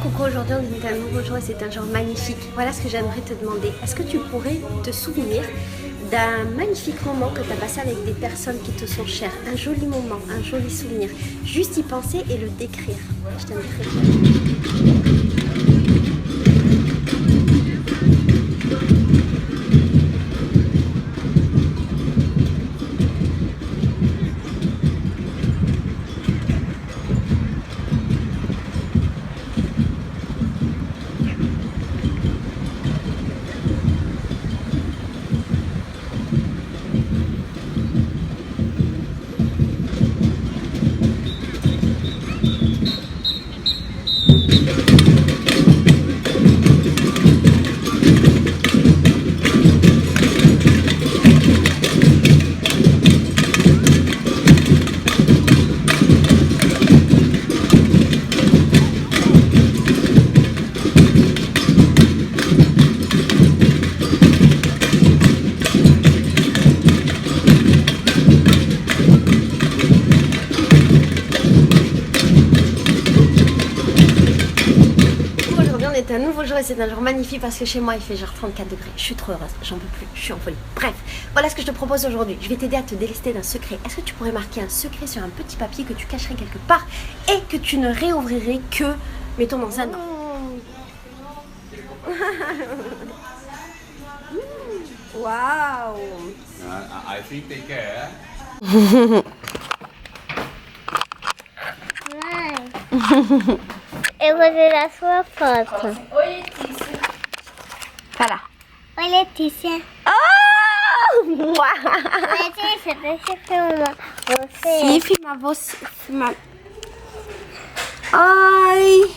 Coucou, aujourd'hui on est un nouveau jour et c'est un jour magnifique. Voilà ce que j'aimerais te demander. Est-ce que tu pourrais te souvenir d'un magnifique moment que tu as passé avec des personnes qui te sont chères? Un joli moment, un joli souvenir. Juste y penser et le décrire. Je t'inviterai. C'est un nouveau jour et c'est un jour magnifique parce que chez moi il fait genre 34 degrés. Je suis trop heureuse, j'en peux plus, je suis en folie. Bref, voilà ce que je te propose aujourd'hui. Je vais t'aider à te délester d'un secret. Est-ce que tu pourrais marquer un secret sur un petit papier que tu cacherais quelque part et que tu ne réouvrirais que, mettons, dans un an? Waouh! I think they care. Eu vou ver a sua foto. Oi, Letícia. Fala. Oi, Letícia. Oh! Letícia, deixa eu filmar você. Sim, filmar você. Filmar. Ai.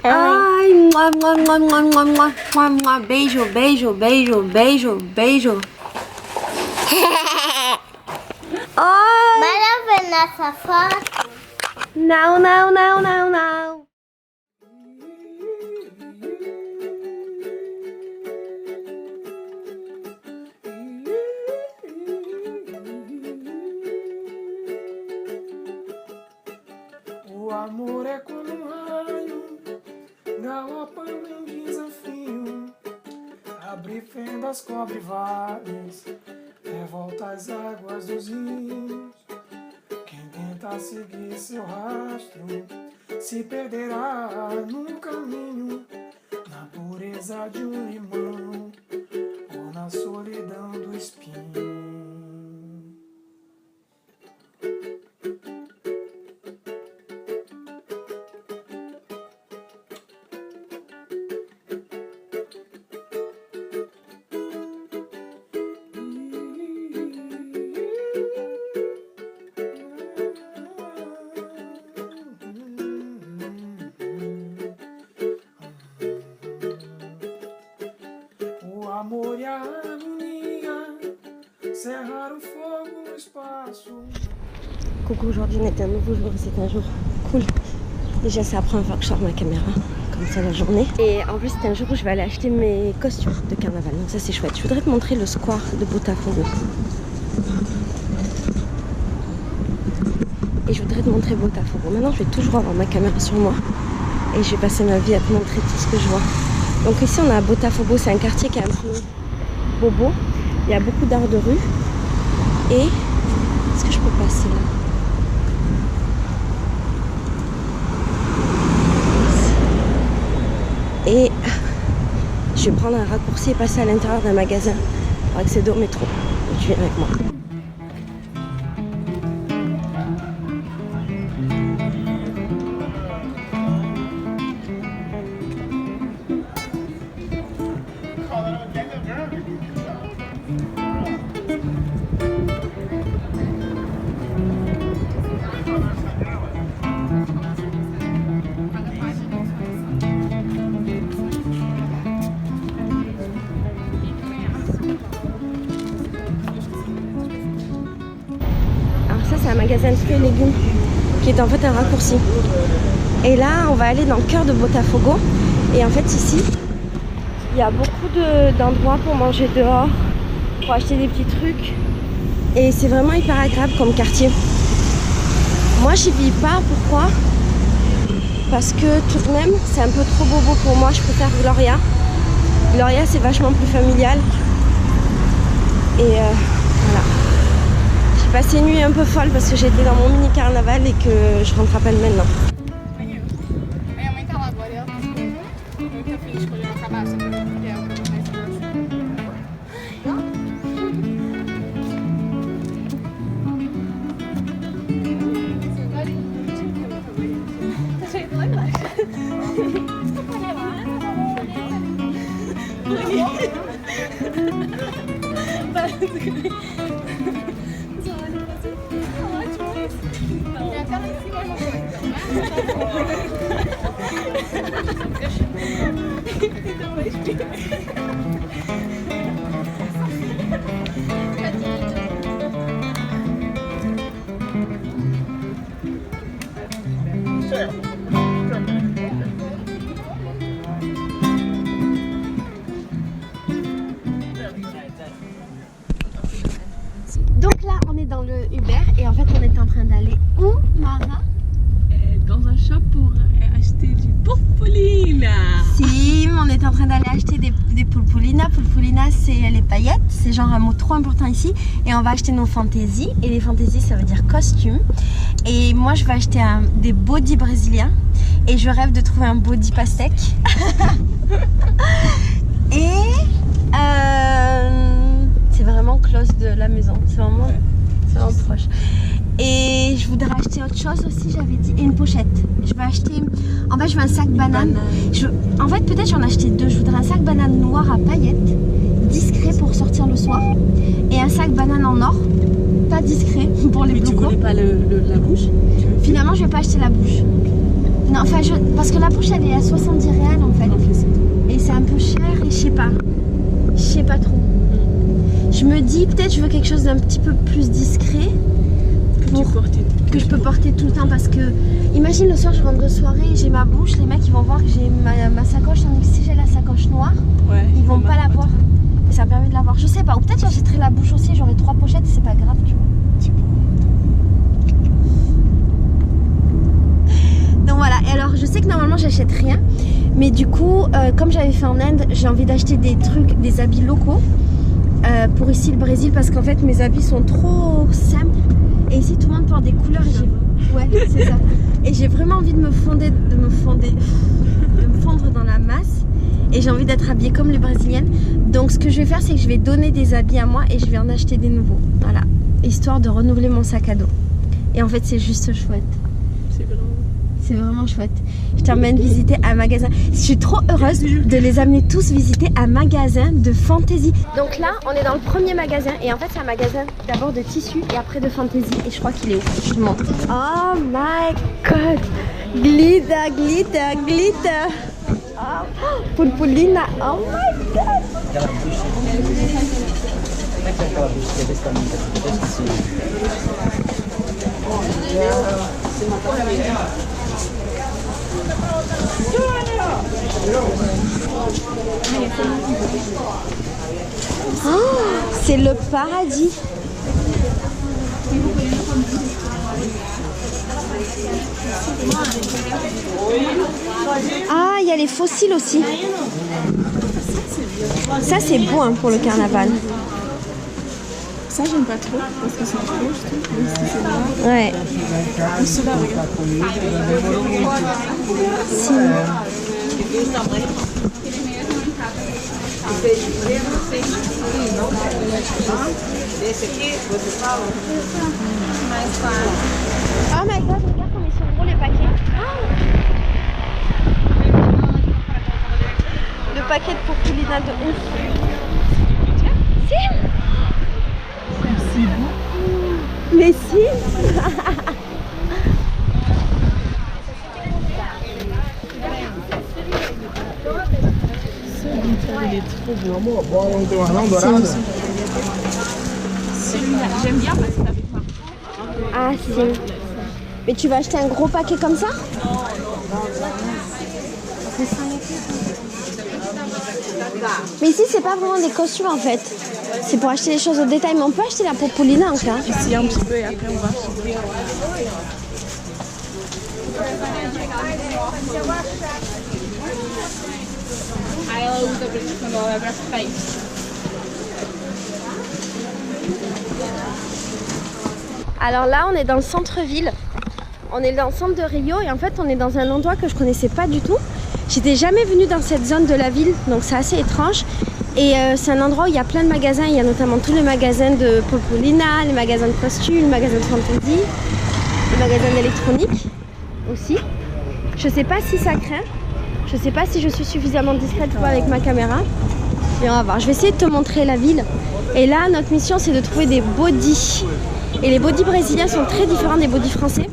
Ai. Mua, mua, mua, mua, mua, mua, mua, mua. Beijo, beijo, beijo, beijo, beijo. Ai. Bora ver nossa foto? Não, não, não, não, não. O amor é como um raio, galopando em desafio, abre fendas, cobre vales, revolta as águas dos rios. Quem tenta seguir seu rastro se perderá no caminho, na pureza de um limão ou na solidão do espinho. Amor e a harmonia, serrar o fogo no espaço. Coucou, aujourd'hui on est un nouveau jour et c'est un jour cool. Déjà c'est la première fois que je sors ma caméra comme ça la journée. Et en plus c'est un jour où je vais aller acheter mes costumes de carnaval, donc ça c'est chouette. Je voudrais te montrer le square de Botafogo. Et je voudrais te montrer Botafogo. Maintenant je vais toujours avoir ma caméra sur moi et je vais passer ma vie à te montrer tout ce que je vois. Donc ici on a Botafogo, c'est un quartier qui est un peu bobo. Il y a beaucoup d'art de rue. Et est-ce que je peux passer là? Et je vais prendre un raccourci et passer à l'intérieur d'un magasin pour accéder au métro. Donc tu viens avec moi. C'est un magasin de fruits et légumes qui est en fait un raccourci. Et là, on va aller dans le cœur de Botafogo. Et en fait, ici, il y a beaucoup d'endroits pour manger dehors, pour acheter des petits trucs. Et c'est vraiment hyper agréable comme quartier. Moi, j'y vis pas. Pourquoi? parce que tout de même c'est un peu trop bobo pour moi. Je préfère Gloria. Gloria c'est vachement plus familial. Et voilà. J'ai passé une nuit un peu folle parce que j'étais dans mon mini carnaval et que je rentre à peine maintenant. Minha mãe tá lá agora e ela tá muito feliz de escolher uma cabaça pra mim, que é o que eu vou fazer pra você. Donc là on est dans le Uber et en fait on est en train d'aller où, Mara? Dans un shop pour acheter du purpurina. Si, on est en train d'aller acheter des purpurina. Purpurina c'est les paillettes, c'est genre un mot trop important ici. Et on va acheter nos fantaisies. Et les fantaisies ça veut dire costume. Et moi je vais acheter des bodys brésiliens. Et je rêve de trouver un body pastèque. Et c'est vraiment close de la maison. C'est vraiment proche. Et je voudrais acheter autre chose aussi, j'avais dit, et une pochette. Je vais acheter, en fait je veux un sac banane. En fait peut-être j'en ai acheté deux. Je voudrais un sac banane noir à paillettes, discret pour sortir le soir. Et un sac banane en or, pas discret pour les blocos. Tu voulais pas la bouche? Finalement je vais pas acheter la bouche. Non, enfin parce que la bouche elle est à 70 réals en fait. Et c'est un peu cher et je sais pas trop. Je me dis peut-être je veux quelque chose d'un petit peu plus discret. Que je peux porter tout le temps parce que imagine le soir je rentre de soirée et j'ai ma bouche, les mecs ils vont voir que j'ai ma sacoche, tandis que si j'ai la sacoche noire, ils vont pas la voir et ça me permet de la voir. Je sais pas, ou peut-être j'achèterai la bouche aussi, j'aurai 3 pochettes et c'est pas grave, tu vois. Donc voilà, et alors je sais que normalement j'achète rien, mais du coup comme j'avais fait en Inde, j'ai envie d'acheter des trucs, des habits locaux pour ici le Brésil parce qu'en fait mes habits sont trop simples. Et ici tout le monde porte des couleurs et ouais, c'est ça. Et j'ai vraiment envie de me fondre dans la masse. Et j'ai envie d'être habillée comme les Brésiliennes. Donc ce que je vais faire c'est que je vais donner des habits à moi et je vais en acheter des nouveaux. Voilà. Histoire de renouveler mon sac à dos. Et en fait c'est juste chouette. C'est vraiment chouette. Je t'emmène visiter un magasin. Je suis trop heureuse de les amener tous visiter un magasin de fantaisie. Donc là, on est dans le premier magasin. Et en fait, c'est un magasin d'abord de tissu et après de fantaisie. Et je crois qu'il est où? Je te montre. Oh my god! Glitter, glitter, glitter! Oh, purpurina! Oh my god! Oh, c'est le paradis. Ah, il y a les fossiles aussi. Ça c'est beau hein, pour le carnaval. Ça j'aime pas trop parce que c'est trop, je trouve, même si c'est noir. Ouais. Et ceux-là, regarde. Si. Oh my god, regarde comme ils sont gros les paquets. Le paquet de purpurina de ouf. Si. Mais si. Il est trop beau. J'aime bien parce que avec ma... Ah si. Mais tu vas acheter un gros paquet comme ça? Mais ici c'est pas vraiment des costumes en fait. C'est pour acheter les choses au détail. Mais on peut acheter la purpurina en cas. Ici un petit peu et après on va acheter. Aí ela usa quando ela vai pra frente. Alors là, on est dans le centre-ville. On est dans le centre de Rio et en fait, on est dans un endroit que je connaissais pas du tout. J'étais jamais venue dans cette zone de la ville, donc c'est assez étrange. Et c'est un endroit où il y a plein de magasins. Il y a notamment tous les magasins de Popolina, les magasins de costumes, les magasins de fantaisie, les magasins d'électronique aussi. Je sais pas si ça craint. Je sais pas si je suis suffisamment discrète ou pas avec ma caméra. Mais on va voir. Je vais essayer de te montrer la ville. Et là, notre mission, c'est de trouver des bodys. Et les bodys brésiliens sont très différents des bodys français.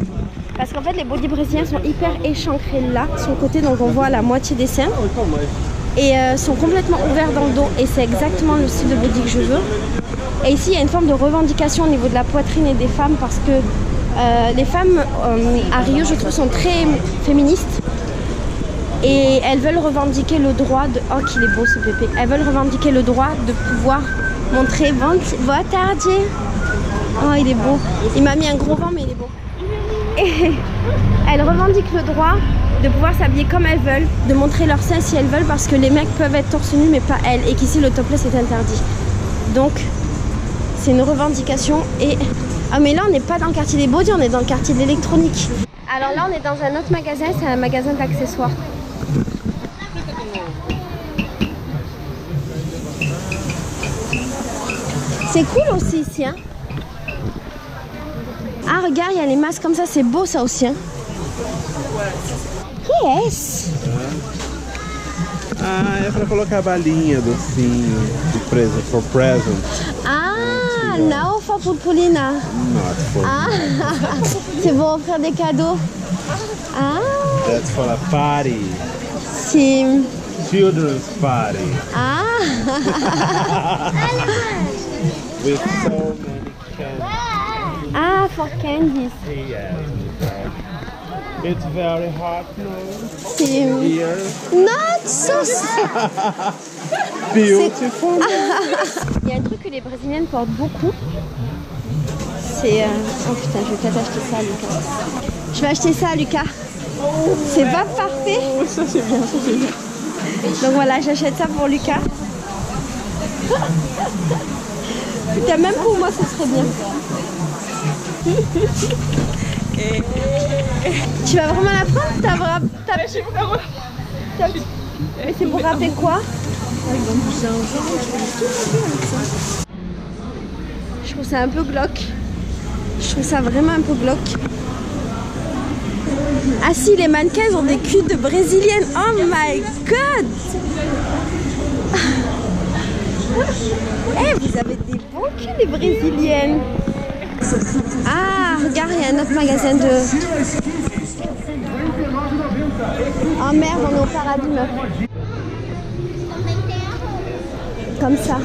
Parce qu'en fait, les bodys brésiliens sont hyper échancrés là, sur le côté, donc on voit la moitié des seins. Et sont complètement ouverts dans le dos. Et c'est exactement le style de body que je veux. Et ici, il y a une forme de revendication au niveau de la poitrine et des femmes. Parce que les femmes à Rio, je trouve, sont très féministes. Et elles veulent revendiquer le droit de... Oh, qu'il est beau ce bébé. Elles veulent revendiquer le droit de pouvoir montrer... Boa tarde. Oh, il est beau. Il m'a mis un gros vent, mais il est beau. Et elles revendiquent le droit de pouvoir s'habiller comme elles veulent, de montrer leur sein si elles veulent, parce que les mecs peuvent être torse nu, mais pas elles. Et qu'ici, le topless est interdit. Donc, c'est une revendication. Et... Ah, mais là, on n'est pas dans le quartier des bodys, on est dans le quartier de l'électronique. Alors là, on est dans un autre magasin, c'est un magasin d'accessoires. C'est cool aussi ici, hein. Ah, regarde, il y a les masques comme ça, c'est beau ça aussi, hein. Que é esse? Ah, é pra colocar a balinha, docinho, de present, for present. Ah, não for purpurina. Not for Ah, c'est pour offrir des cadeaux. Ah, That's for a party. sim. Children's party. Ah, With so many candies. ah, for candies. Yes. It's very hot now. Sim. Here. Not so. Beautiful. Il y a un truc que les Brésiliennes portent beaucoup. C'est... Oh putain, je vais peut-être acheter ça à Lucas. Je vais acheter ça à Lucas. C'est pas parfait. Ça c'est bien, ça c'est bien. Donc voilà, j'achète ça pour Lucas. Putain, même pour moi, ce serait bien. Tu vas vraiment la prendre? Mais c'est pour rappeler quoi? Je trouve ça un peu glauque. Je trouve ça vraiment un peu glauque. Ah si, les mannequins ont des culs de brésiliennes. Oh my god. Eh, vous avez des bons culs, les brésiliennes. Ah, regarde, il y a un autre magasin de... Oh merde, on est au paradis, meuf. Comme ça.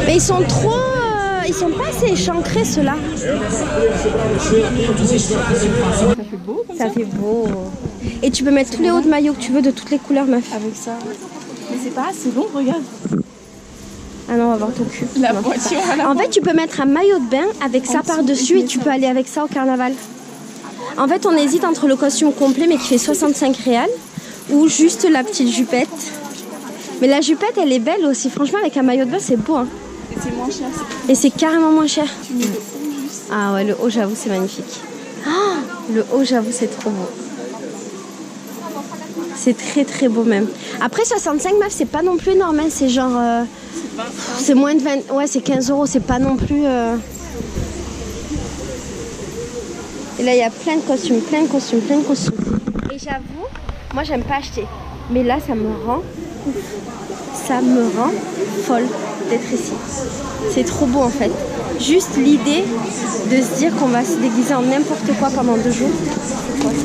Mais ils sont trop... ils sont pas assez échancrés, ceux-là. Ça fait beau comme ça. Ça fait beau. Et tu peux mettre tous les hauts de maillot que tu veux de toutes les couleurs, meuf. Avec ça. Mais c'est pas assez long, regarde. Ah non, on va voir ton cul. La Non, voiture pas. à la En fait, tu peux mettre un maillot de bain avec ça par-dessus et tu peux aller avec ça au carnaval. En fait, on hésite entre le costume complet mais qui fait 65 réals ou juste la petite jupette. Mais la jupette, elle est belle aussi. Franchement, avec un maillot de bain, c'est beau. Hein. Et c'est moins cher. Et c'est carrément moins cher. Tu mets le haut juste. Ah ouais, le haut, j'avoue, c'est magnifique. Ah, le haut, j'avoue, c'est trop beau. C'est très très beau même. Après 65 meuf, c'est pas non plus énorme, hein. C'est genre... c'est moins de 20... Ouais, c'est 15 €, c'est pas non plus... Et là, il y a plein de costumes, plein de costumes, plein de costumes. Et j'avoue, moi, j'aime pas acheter. Mais là, ça me rend ouf. Ça me rend folle d'être ici. C'est trop beau, en fait. Juste l'idée de se dire qu'on va se déguiser en n'importe quoi pendant 2 jours. C'est quoi ça?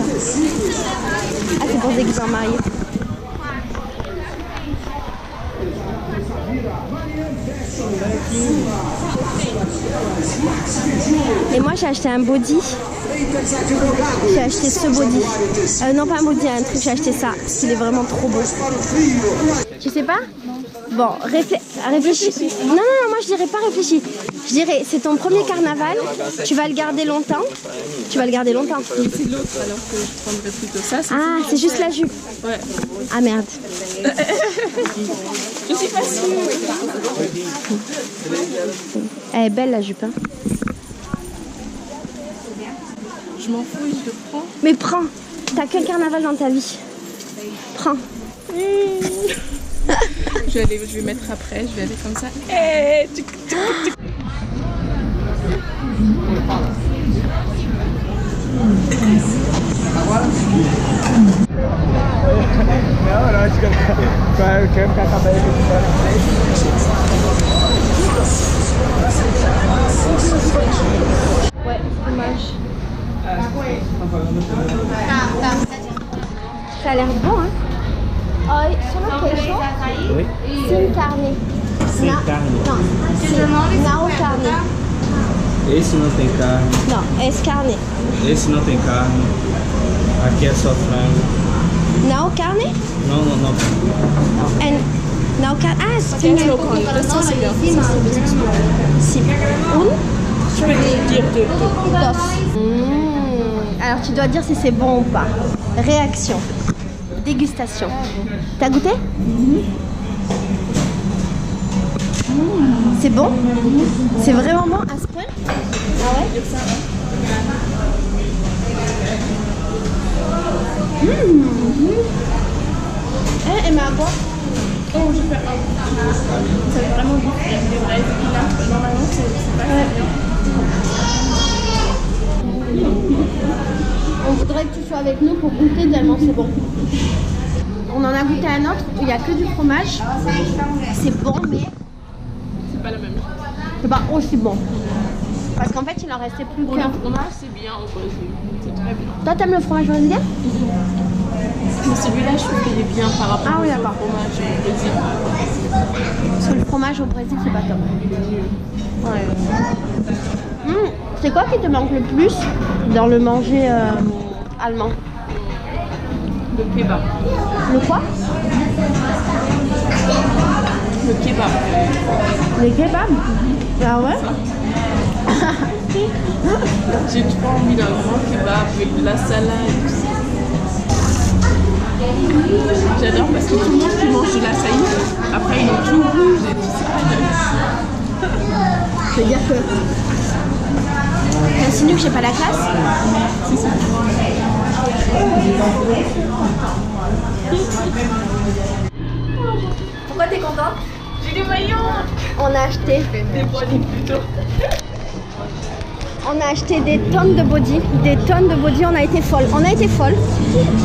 Ah, c'est pour se déguiser en mariée. Et moi j'ai acheté un body. J'ai acheté ce body. Non pas un body, un truc, j'ai acheté ça. Parce qu'il est vraiment trop beau. Tu sais pas? Bon, réfléchis. Non, moi je dirais pas réfléchis. Je dirais, c'est ton premier carnaval, tu vas le garder longtemps. C'est l'autre alors que je prendrais plutôt ça. Ah, c'est juste la jupe. Ouais. Ah merde. Je suis pas sûre. Elle est belle la jupe. Hein. Je m'en fous, je le prends. Mais prends, t'as qu'un carnaval dans ta vie. Prends. Je vais mettre après, je vais aller comme ça. Hey, Ouais, fromage. Ça a l'air bon, hein? Oi, sono queijo? Oi? Sem carne. Sem carne. Não, sim, não carne. Esse não tem carne, Não, esse carne. esse não tem carne. Aqui é só frango. Não carne? Não. And não carne. Ah, sim. Ça c'est bien. Sim. Je peux dire deux. Dos. Alors tu dois dire si c'est bon ou pas. Réaction. Dégustation. T'as goûté? C'est bon? C'est vraiment bon à ce point? Ah ouais? Elle m'a boire. Oh, je fais un. C'est vraiment des vrais épinards. Normalement, c'est pas très bien. On voudrait que tu sois avec nous pour goûter tellement c'est bon. On en a goûté un autre où il n'y a que du fromage. C'est bon mais C'est pas la même chose. c'est pas aussi bon. Parce qu'en fait il en restait plus Pour qu'un. le fromage, c'est bien au Brésil. C'est très bien. Toi t'aimes le fromage brésilien? Mais celui-là, je trouve qu'il est bien par rapport Ah oui, au d'accord. fromage au Brésil. Parce que le fromage au Brésil c'est pas top. Ouais. C'est quoi qui te manque le plus dans le manger allemand? Le kebab. Le quoi? Le kebab. Le kebab? Ah ouais? J'ai trop envie d'un grand kebab avec de la salade et tout ça. J'adore parce que tout le monde qui mange de la saïd, après ils ont tout rouge et tout ça. C'est-à-dire que t'insinues que j'ai pas la classe? C'est ça. Pourquoi t'es contente? J'ai des maillots. On a acheté Des body plutôt. On a acheté des tonnes de body, on a été folles.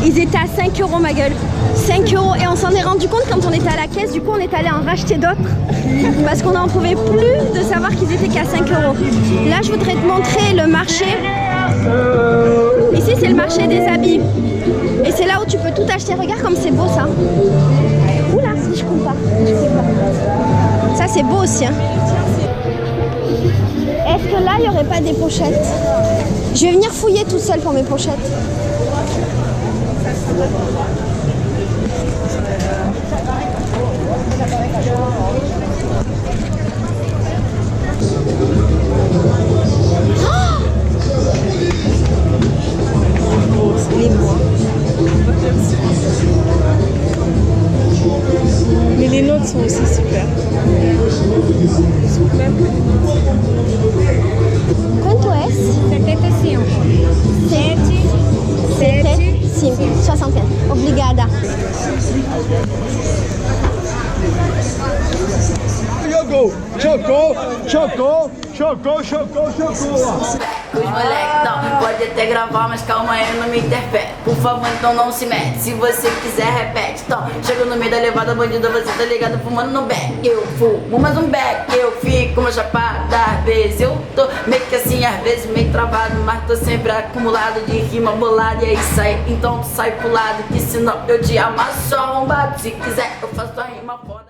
Ils étaient à 5 € ma gueule. 5 € et on s'en est rendu compte quand on était à la caisse, du coup on est allé en racheter d'autres. Parce qu'on n'en pouvait plus de savoir qu'ils étaient qu'à 5 €. Là je voudrais te montrer le marché. Ici c'est le marché des habits. Et c'est là où tu peux tout acheter. Regarde comme c'est beau ça. Oula, je coupe pas. Ça c'est beau aussi. Hein. Est-ce que là, il n'y aurait pas des pochettes? Je vais venir fouiller toute seule pour mes pochettes. Oh, les bois. Mais les notes sont aussi super. Quanto é? 75. 75. 60. Obrigada. Chocou. Os moleque, não, pode até gravar, mas calma aí, não me interfere. Por favor, então não se mete. Se você quiser, repete. Então, chego no meio da levada, bandida, você tá ligado, fumando no beck. Eu fumo mais um beck, eu fico uma chapada. Às vezes eu tô meio que assim, às vezes meio travado, mas tô sempre acumulado de rima bolada. E é isso aí, então tu sai pro lado, que senão eu te amasso arrombado. Se quiser, eu faço a rima foda.